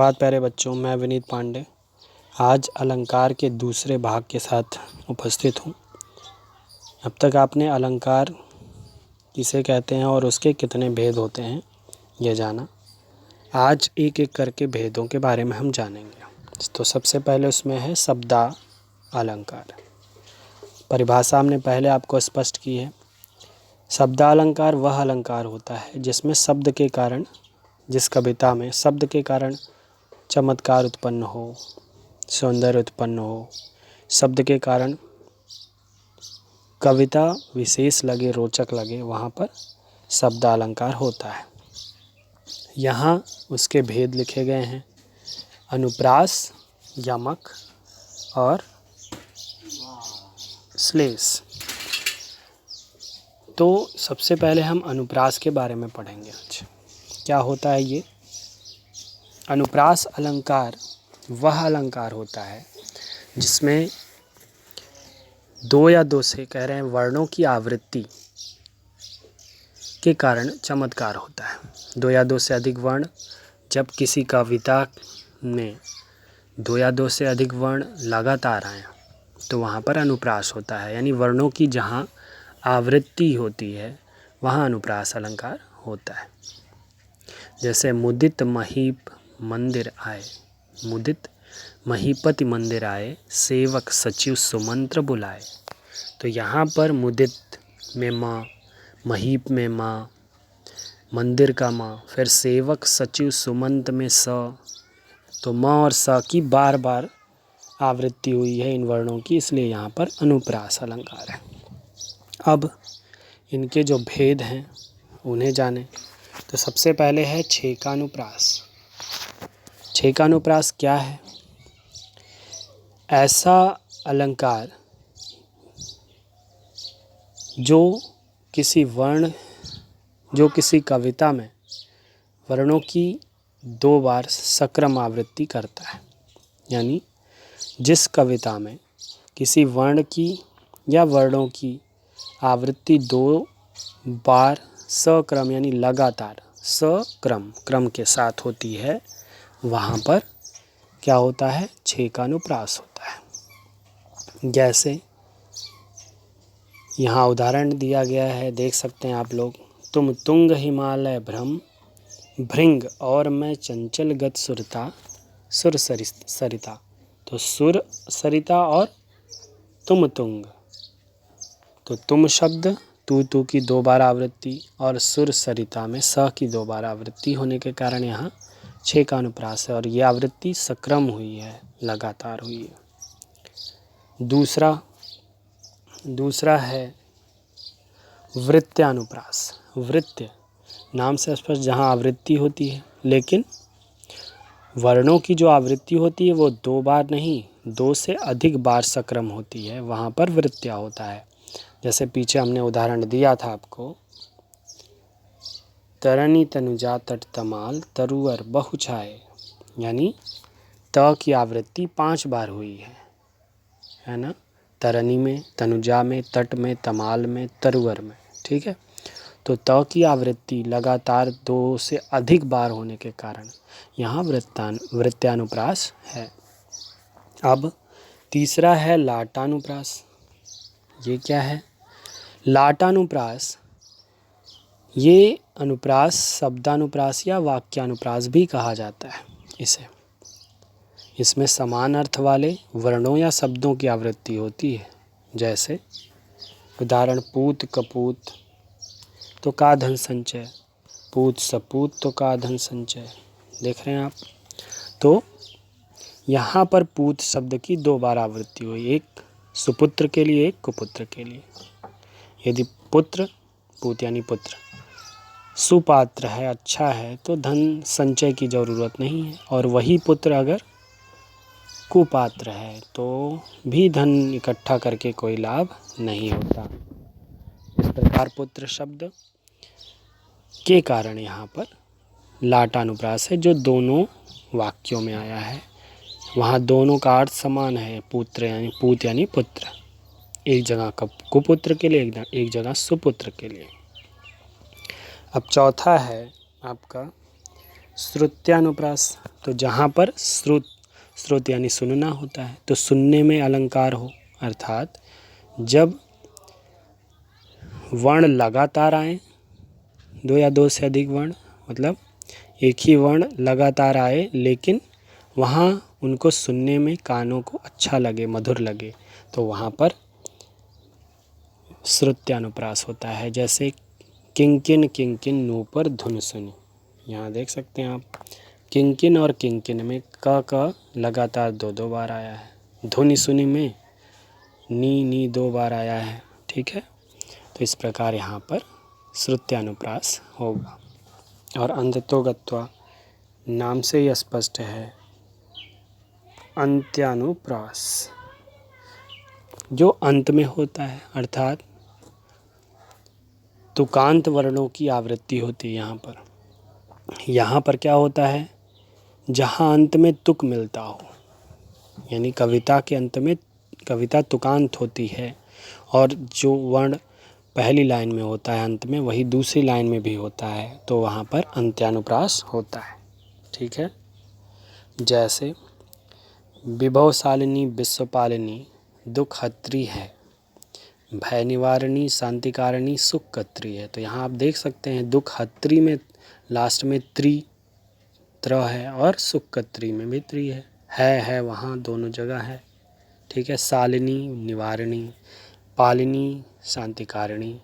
बात प्यारे बच्चों, मैं विनीत पांडे आज अलंकार के दूसरे भाग के साथ उपस्थित हूँ। अब तक आपने अलंकार किसे कहते हैं और उसके कितने भेद होते हैं ये जाना। आज एक एक करके भेदों के बारे में हम जानेंगे। तो सबसे पहले उसमें है शब्दा अलंकार। परिभाषा हमने पहले आपको स्पष्ट की है। शब्दालंकार वह अलंकार होता है जिसमें शब्द के कारण, जिस कविता में शब्द के कारण चमत्कार उत्पन्न हो, सौंदर्य उत्पन्न हो, शब्द के कारण कविता विशेष लगे, रोचक लगे, वहाँ पर शब्दालंकार होता है। यहाँ उसके भेद लिखे गए हैं: अनुप्रास, यमक और श्लेष। तो सबसे पहले हम अनुप्रास के बारे में पढ़ेंगे आज। क्या होता है ये? अनुप्रास अलंकार वह अलंकार होता है जिसमें दो या दो से कह रहे हैं वर्णों की आवृत्ति के कारण चमत्कार होता है। दो या दो से अधिक वर्ण, जब किसी कविता में दो या दो से अधिक वर्ण लगातार आए तो वहाँ पर अनुप्रास होता है, यानी वर्णों की जहाँ आवृत्ति होती है वहाँ अनुप्रास अलंकार होता है। जैसे मुदित महीप मंदिर आए, मुदित महीपति मंदिर आए, सेवक सचिव सुमंत्र बुलाए। तो यहाँ पर मुदित में माँ, महीप में माँ, मंदिर का माँ, फिर सेवक सचिव सुमंत में स, तो माँ और स की बार बार आवृत्ति हुई है इन वर्णों की, इसलिए यहाँ पर अनुप्रास अलंकार है। अब इनके जो भेद हैं उन्हें जानें। तो सबसे पहले है छेकानुप्रास। छेकानुप्रास क्या है? ऐसा अलंकार जो किसी कविता में वर्णों की दो बार सक्रम आवृत्ति करता है, यानी जिस कविता में किसी वर्ण की या वर्णों की आवृत्ति दो बार सक्रम यानी लगातार क्रम के साथ होती है, वहाँ पर क्या होता है? छेकानुप्रास होता है। जैसे यहाँ उदाहरण दिया गया है, देख सकते हैं आप लोग। तुम तुंग हिमालय भ्रम भृंग और मैं चंचल गत सुरता सुर सरिता। तो सुर सरिता और तुम तुंग, तो तुम शब्द तू की दो बार आवृत्ति और सुर सरिता में स की दो बार आवृत्ति होने के कारण यहाँ छेकानुप्रास है और ये आवृत्ति सक्रम हुई है, लगातार हुई है। दूसरा है वृत्यानुप्रास। वृत्य नाम से स्पष्ट जहाँ आवृत्ति होती है, लेकिन वर्णों की जो आवृत्ति होती है वो दो बार नहीं, दो से अधिक बार सक्रम होती है, वहाँ पर वृत्या होता है। जैसे पीछे हमने उदाहरण दिया था आपको, तरनी तनुजा तट तमाल तरुअर बहु छाए, यानी त की आवृत्ति 5 बार हुई है ना? तरनी में, तनुजा में, तट में, तमाल में, तरुअर में, ठीक है। तो त की आवृत्ति लगातार 2 से अधिक बार होने के कारण यहाँ वृत्यानुप्रास है। अब तीसरा है लाटानुप्रास। ये क्या है? लाटानुप्रास, ये अनुप्रास शब्दानुप्रास या वाक्यानुप्रास भी कहा जाता है इसे। इसमें समान अर्थ वाले वर्णों या शब्दों की आवृत्ति होती है। जैसे उदाहरण, पूत कपूत तो का धन संचय, पूत सपूत तो का धन संचय। देख रहे हैं आप? तो यहाँ पर पूत शब्द की 2 बार आवृत्ति हुई, एक सुपुत्र के लिए, एक कुपुत्र के लिए। यदि पुत्र, पूत यानी पुत्र, सुपात्र है, अच्छा है, तो धन संचय की ज़रूरत नहीं है, और वही पुत्र अगर कुपात्र है तो भी धन इकट्ठा करके कोई लाभ नहीं होता। इस प्रकार पुत्र शब्द के कारण यहाँ पर लाटानुप्रास है, जो दोनों वाक्यों में आया है। वहाँ दोनों का अर्थ समान है, पुत्र यानी पूत यानी पुत्र, एक जगह कुपुत्र के लिए, एक जगह सुपुत्र के लिए। अब चौथा है आपका श्रुत्यानुप्रास, तो जहाँ पर श्रुत यानी सुनना होता है तो सुनने में अलंकार हो, अर्थात जब वर्ण लगातार आए, दो या दो से अधिक वर्ण, मतलब एक ही वर्ण लगातार आए लेकिन वहाँ उनको सुनने में कानों को अच्छा लगे, मधुर लगे, तो वहाँ पर श्रुत्यानुप्रास होता है। जैसे किंकिन किंकिन नूपुर धुन सुनी, यहाँ देख सकते हैं आप, किंकिन और किंकिन में क लगातार दो बार आया है, धुनि सुनी में नी 2 बार आया है। ठीक है, तो इस प्रकार यहाँ पर श्रुत्यानुप्रास होगा। और अंततो गत्वा, नाम से ही स्पष्ट है, अंत्यानुप्रास जो अंत में होता है, अर्थात तुकांत वर्णों की आवृत्ति होती है। यहाँ पर क्या होता है, जहाँ अंत में तुक मिलता हो, यानी कविता के अंत में कविता तुकांत होती है और जो वर्ण पहली लाइन में होता है अंत में, वही दूसरी लाइन में भी होता है, तो वहाँ पर अंत्यानुप्रास होता है। ठीक है, जैसे विभवशालिनी विश्वपालिनी दुखहत्री है, भय निवारणी शांतिकारिणी सुखकत्री है। तो यहाँ आप देख सकते हैं दुखहत्री में लास्ट में त्र है और सुखकत्री में भी त्री है वहाँ दोनों जगह है। ठीक है, शालिनी निवारणी, पालिनी शांतिकारिणी,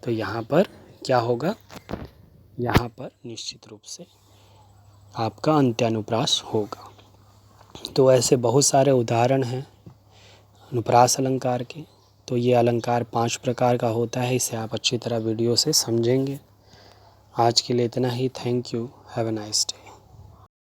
तो यहाँ पर क्या होगा, यहाँ पर निश्चित रूप से आपका अंत्यानुप्रास होगा। तो ऐसे बहुत सारे उदाहरण हैं अनुप्रास अलंकार के। तो ये अलंकार 5 प्रकार का होता है, इसे आप अच्छी तरह वीडियो से समझेंगे। आज के लिए इतना ही। Thank you, have a nice day.